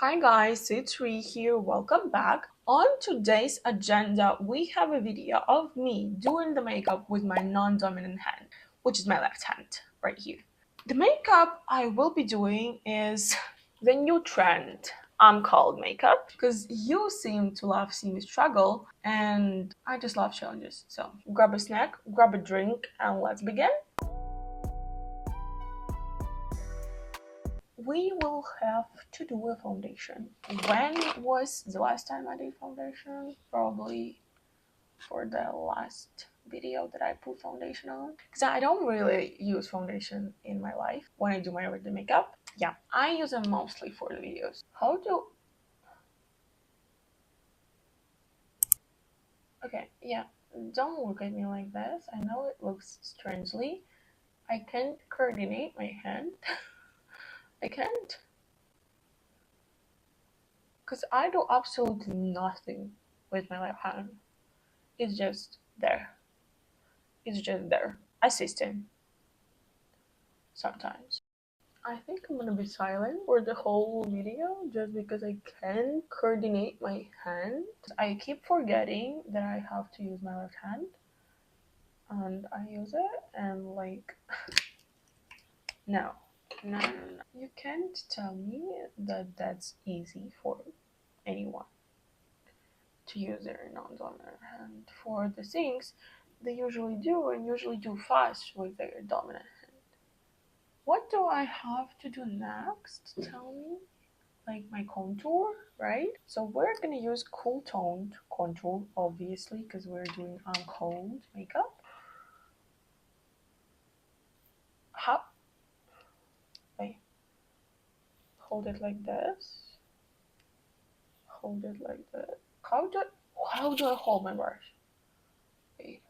Hi guys, it's Ree here. Welcome back. On today's agenda, we have a video of me doing the makeup with my non-dominant hand, which is my left hand right here. The makeup I will be doing is the new trend. I'm called makeup because you seem to love seeing me struggle, and I just love challenges. So grab a snack, grab a drink, and let's begin. We will have to do a foundation. When was the last time I did foundation? Probably for the last video that I put foundation on. Because I don't really use foundation in my life when I do my everyday makeup. Yeah, I use them mostly for the videos. Okay, yeah, don't look at me like this. I know it looks strangely. I can't coordinate my hand. I can't. Because I do absolutely nothing with my left hand. It's just there. It's just there. Assistant. Sometimes. I think I'm gonna be silent for the whole video just because I can't coordinate my hand. I keep forgetting that I have to use my left hand. And I use it and like no. No. You can't tell me that that's easy for anyone to use their non-dominant hand for the things they usually do and usually do fast with their dominant hand. What do I have to do next? Tell me. Like my contour, right? So we're gonna use cool toned contour, obviously, because we're doing cold makeup. How? Wait. Hold it like this. Hold it like that. How do I hold my brush? Wait.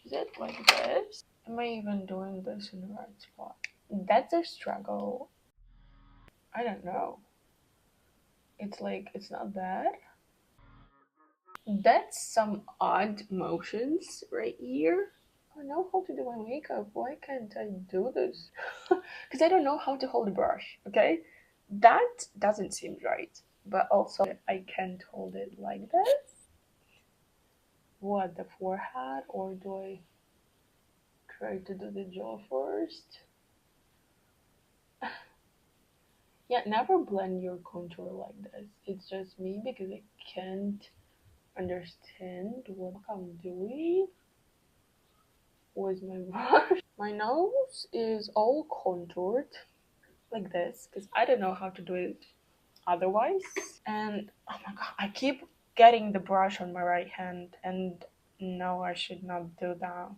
Is it like this? Am I even doing this in the right spot? That's a struggle. I don't know. It's like it's not bad. That's some odd motions right here. I know how to do my makeup. Why can't I do this? Because I don't know how to hold a brush, okay? That doesn't seem right. But also, I can't hold it like this. What, the forehead? Or do I try to do the jaw first? Yeah, never blend your contour like this. It's just me because I can't understand what I'm doing with my brush. My nose is all contoured like this because I don't know how to do it otherwise. And oh my god, I keep getting the brush on my right hand, and no, I should not do that.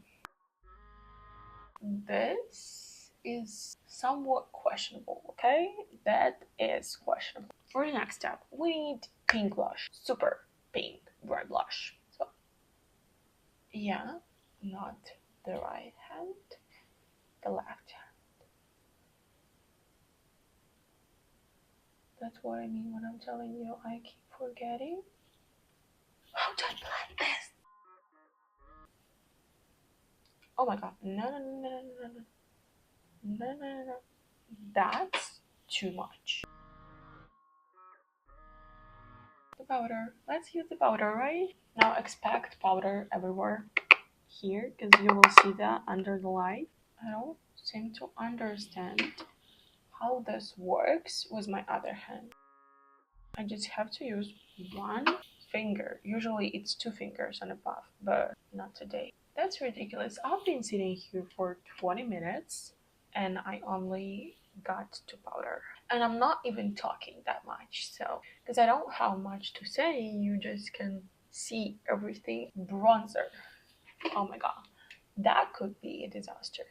This is somewhat questionable, okay? That is questionable. For the next step, we need pink blush, super pink bright blush. So, yeah, not the right hand, the left hand. That's what I mean when I'm telling you I keep forgetting. How do I blend this? Oh my god. No, no, no, no, no, no, no. No, no, no, no. That's too much. The powder. Let's use the powder, right? Now expect powder everywhere here because you will see that under the light. I don't seem to understand how this works with my other hand. I just have to use one finger. Usually it's two fingers on a puff, but not today. That's ridiculous. I've been sitting here for 20 minutes and I only got to powder. And I'm not even talking that much, so because I don't have much to say, you just can see everything. Bronzer. Oh my god. That could be a disaster.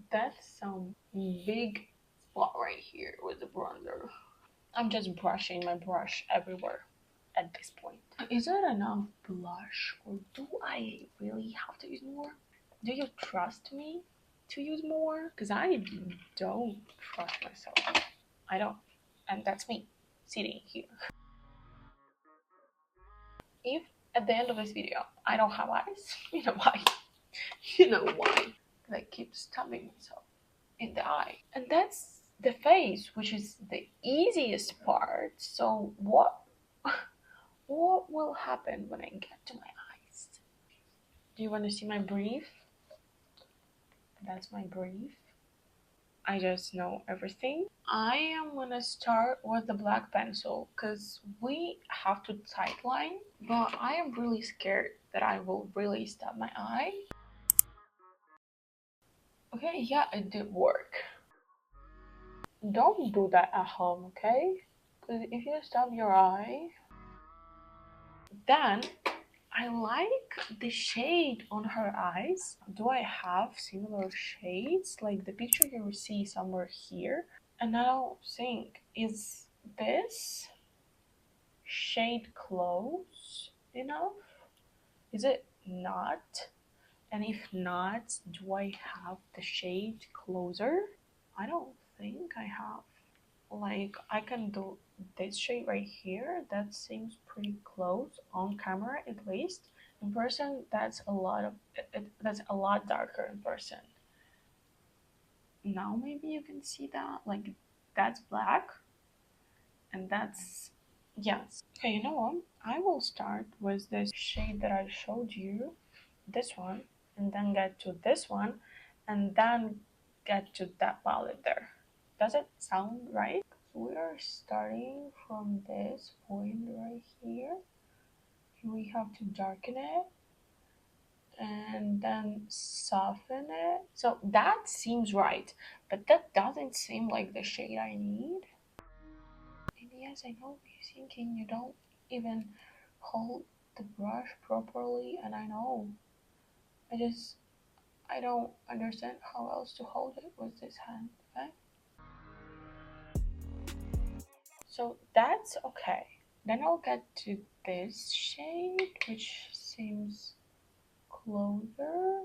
That's some big spot right here with the bronzer. I'm just brushing my brush everywhere at this point. Is that enough blush or do I really have to use more? Do you trust me to use more? Because I don't trust myself. I don't. And that's me sitting here. If at the end of this video I don't have eyes, you know why? You know why? I keep stabbing myself in the eye. And that's the face, which is the easiest part. So what will happen when I get to my eyes? Do you want to see my brief? That's my brief. I just know everything. I am gonna start with the black pencil because we have to tightline, but I am really scared that I will really stab my eye. Okay, yeah, it did work. Don't do that at home, okay? Because if you stab your eye, then I like the shade on her eyes. Do I have similar shades? Like the picture you will see somewhere here. And I don't think, is this shade close enough? Is it not? And if not, do I have the shade closer? I don't think I have. Like, I can do this shade right here. That seems pretty close on camera, at least. In person, that's a lot of that's a lot darker in person. Now maybe you can see that. Like, that's black, and that's yes. Okay, you know what? I will start with this shade that I showed you, this one, and then get to this one, and then get to that palette there. Does it sound right? We are starting from this point right here. We have to darken it and then soften it. So that seems right, but that doesn't seem like the shade I need. And yes, I know you're thinking you don't even hold the brush properly, and I know. I don't understand how else to hold it with this hand, okay? So that's okay. Then I'll get to this shade, which seems closer.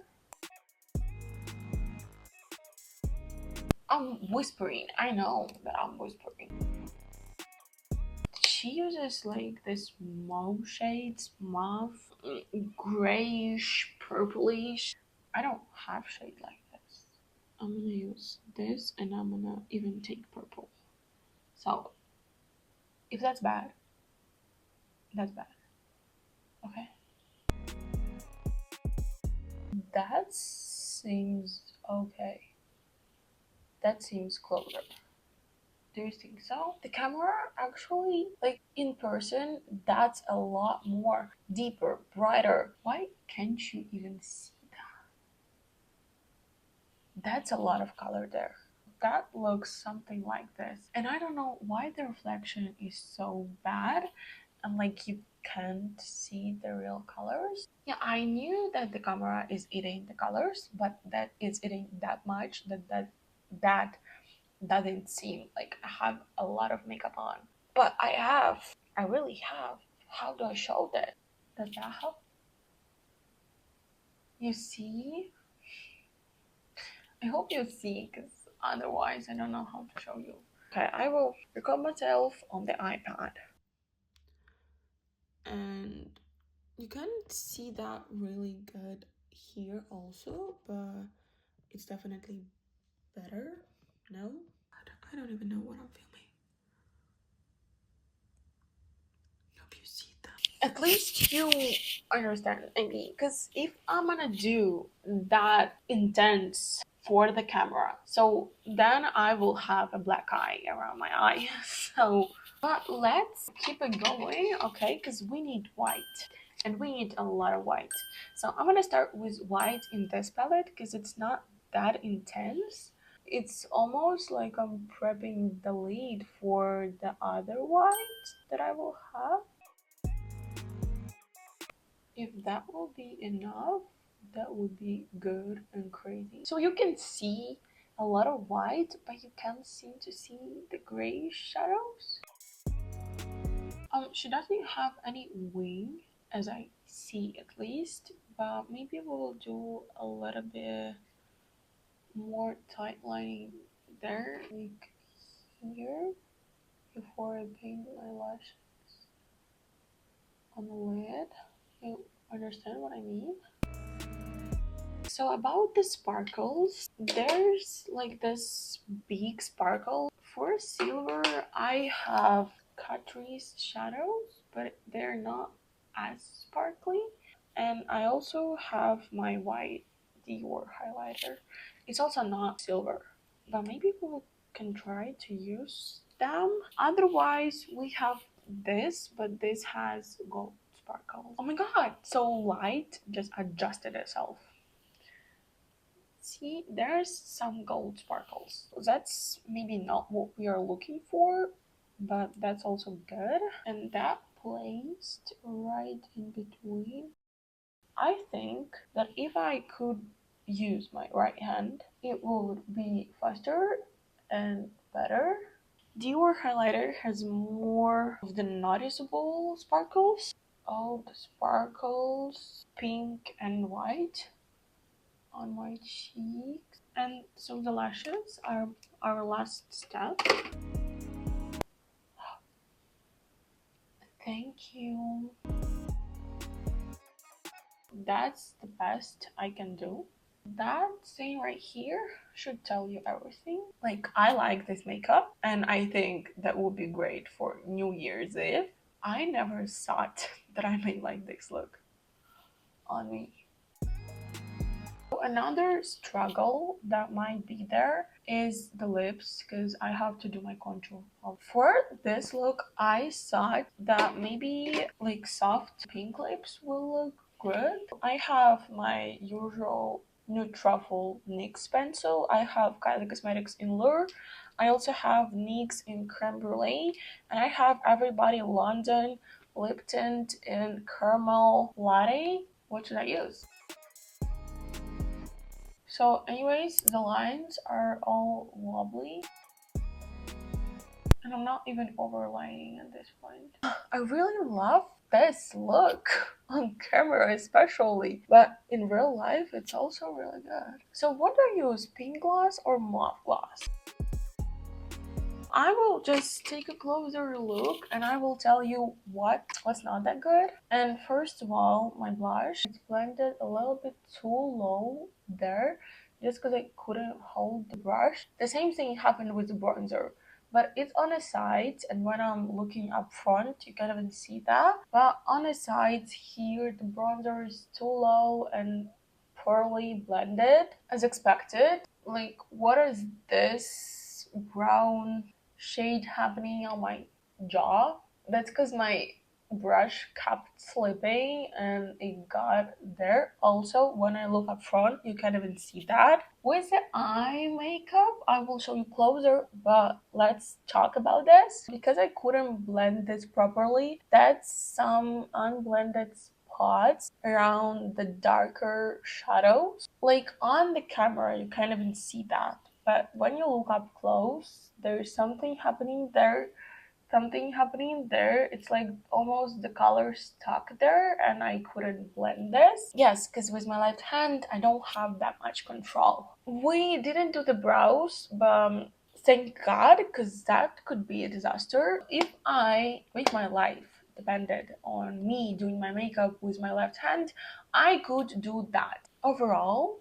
I'm whispering. I know that I'm whispering. She uses like this mauve shades, mauve, grayish, purplish. I don't have shade like this. I'm gonna use this and I'm gonna even take purple. So if that's bad, that's bad. Okay. That seems okay. That seems closer. Do you think so? The camera actually, like in person, that's a lot more deeper, brighter. Why can't you even see that? That's a lot of color there. That looks something like this. And I don't know why the reflection is so bad and like you can't see the real colors. Yeah, I knew that the camera is eating the colors, but that it's eating that much that doesn't seem like I have a lot of makeup on. But I have. I really have. How do I show that? Does that help? You see? I hope you see, because otherwise I don't know how to show you. Okay, I will record myself on the iPad. And you can't see that really good here also, but it's definitely better. No? I don't even know what I'm filming. Hope you see that. At least you understand, I mean, because if I'm gonna do that intense for the camera, so then I will have a black eye around my eye. So, but let's keep it going, okay? Because we need white. And we need a lot of white. So I'm gonna start with white in this palette because it's not that intense. It's almost like I'm prepping the lead for the other white that I will have. If that will be enough, that would be good and crazy. So you can see a lot of white, but you can't seem to see the gray shadows. She doesn't have any wing, as I see at least, but maybe we'll do a little bit more tight lining there, like here, before I paint my lashes on the lid. You understand what I mean? So about the sparkles, there's like this big sparkle. For silver, I have Catrice shadows, but they're not as sparkly. And I also have my white Dior highlighter. It's also not silver, but maybe we can try to use them. Otherwise, we have this, but this has gold sparkles. Oh my god, so light just adjusted itself. See, there's some gold sparkles. That's maybe not what we are looking for, but that's also good. And that placed right in between. I think that if I could use my right hand, it would be faster and better. Dior highlighter has more of the noticeable sparkles. All the sparkles, pink and white on my cheeks. And so the lashes are our last step. Thank you. That's the best I can do. That thing right here should tell you everything. Like, I like this makeup, and I think that would be great for New Year's Eve. I never thought that I may like this look on me. Another struggle that might be there is the lips, because I have to do my contour. For this look, I thought that maybe like soft pink lips will look good. I have my usual Nude Truffle NYX pencil. I have Kylie Cosmetics in Lure. I also have NYX in Creme Brulee. And I have Everybody London lip tint in Caramel Latte. What should I use? So anyways, the lines are all wobbly. And I'm not even overlining at this point. I really love this look on camera especially, but in real life it's also really good. So what do I use, pink gloss or mauve gloss? I will just take a closer look and I will tell you what's not that good. And first of all, my blush, it's blended a little bit too low there just because I couldn't hold the brush. The same thing happened with the bronzer, but it's on the sides, and when I'm looking up front you can't even see that, but on the sides here the bronzer is too low and poorly blended as expected. Like, what is this brown shade happening on my jaw? That's because my brush kept slipping and it got there. Also, when I look up front, you can't even see that. With the eye makeup, I will show you closer, but let's talk about this. Because I couldn't blend this properly, that's some unblended spots around the darker shadows. Like on the camera, you can't even see that. But when you look up close, there's something happening there. It's like almost the color stuck there and I couldn't blend this. Yes, because with my left hand, I don't have that much control. We didn't do the brows, but thank God, because that could be a disaster. If my life depended on me doing my makeup with my left hand, I could do that. Overall,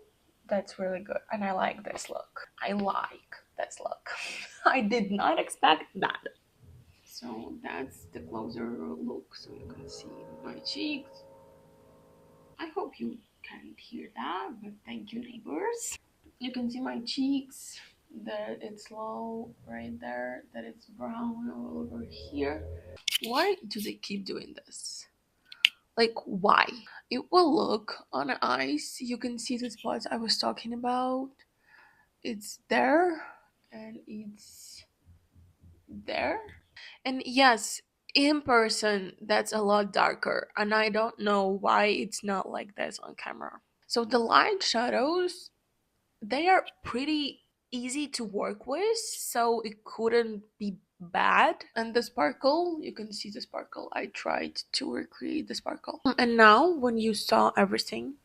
that's really good and I like this look. I like this look. I did not expect that. So that's the closer look, so you can see my cheeks. I hope you can't hear that, but thank you, neighbors. You can see my cheeks, that it's low right there, that it's brown all over here. Why do they keep doing this? Like, why? It will look on the eyes. You can see the spots I was talking about. It's there and it's there. And yes, in person, that's a lot darker, and I don't know why it's not like this on camera. So the light shadows, they are pretty easy to work with, so it couldn't be bad. And the sparkle, you can see the sparkle. I tried to recreate the sparkle. And now, when you saw everything,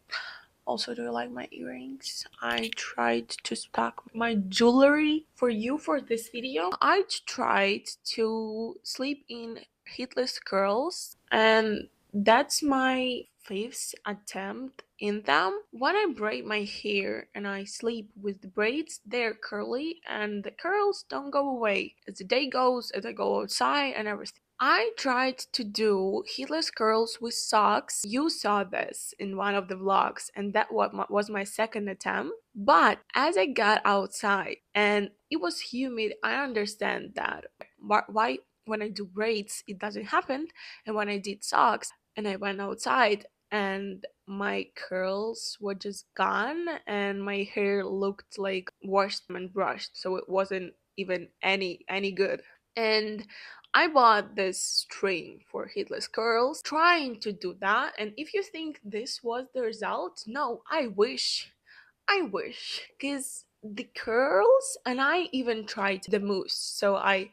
also, do you like my earrings? I tried to stack my jewelry for you for this video. I tried to sleep in heatless curls, and that's my fifth attempt in them. When I braid my hair and I sleep with the braids, they're curly and the curls don't go away as the day goes, as I go outside and everything. I tried to do heatless curls with socks. You saw this in one of the vlogs, and that was my second attempt. But as I got outside and it was humid, I understand that. Why when I do braids it doesn't happen, and when I did socks and I went outside and my curls were just gone and my hair looked like washed and brushed, so it wasn't even any good. And I bought this string for heatless curls trying to do that, and if you think this was the result, no, I wish, because the curls, and I even tried the mousse. So I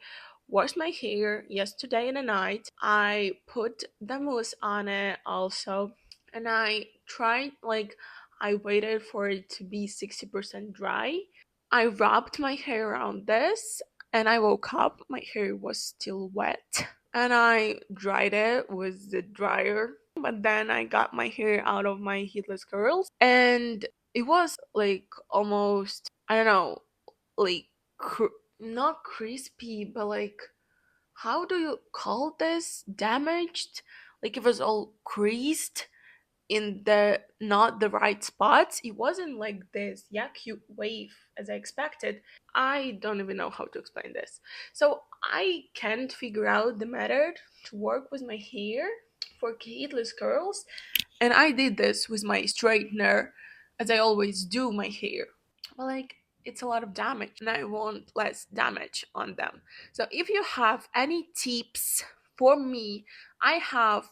washed my hair yesterday in the night. I put the mousse on it also, and I tried, like, I waited for it to be 60% dry. I wrapped my hair around this, and I woke up, my hair was still wet. And I dried it with the dryer, but then I got my hair out of my heatless curls, and it was like almost, I don't know, like not crispy, but like, how do you call this, damaged, like it was all creased in the not the right spots. It wasn't like this, yeah, cute wave as I expected. I don't even know how to explain this. So I can't figure out the method to work with my hair for heatless curls, and I did this with my straightener as I always do my hair. But like, it's a lot of damage and I want less damage on them. So if you have any tips for me, I have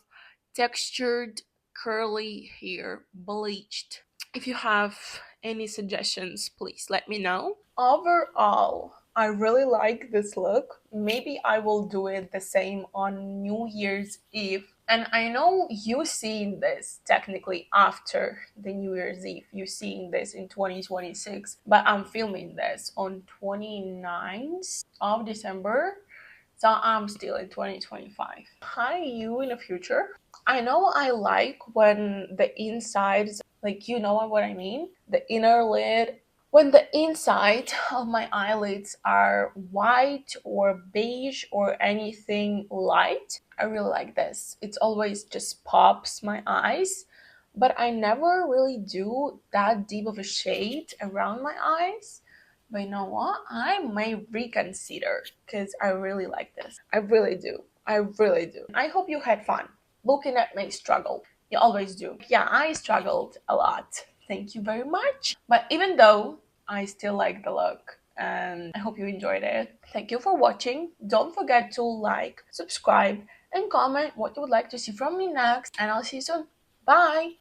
textured curly hair, bleached. If you have any suggestions, please let me know. Overall, I really like this look. Maybe I will do it the same on New Year's Eve. And I know you seeing this technically after the New Year's Eve. You seeing this in 2026, but I'm filming this on 29th of December. So I'm still in 2025. Hi, you in the future. I know I like when the insides, like, you know what I mean? The inner lid, when the inside of my eyelids are white or beige or anything light. I really like this. It's always just pops my eyes, but I never really do that deep of a shade around my eyes. But you know what? I may reconsider because I really like this. I really do. I really do. I hope you had fun looking at me struggle. You always do. Yeah, I struggled a lot. Thank you very much. But even though I still like the look, and I hope you enjoyed it. Thank you for watching. Don't forget to like, subscribe, and comment what you would like to see from me next. And I'll see you soon. Bye!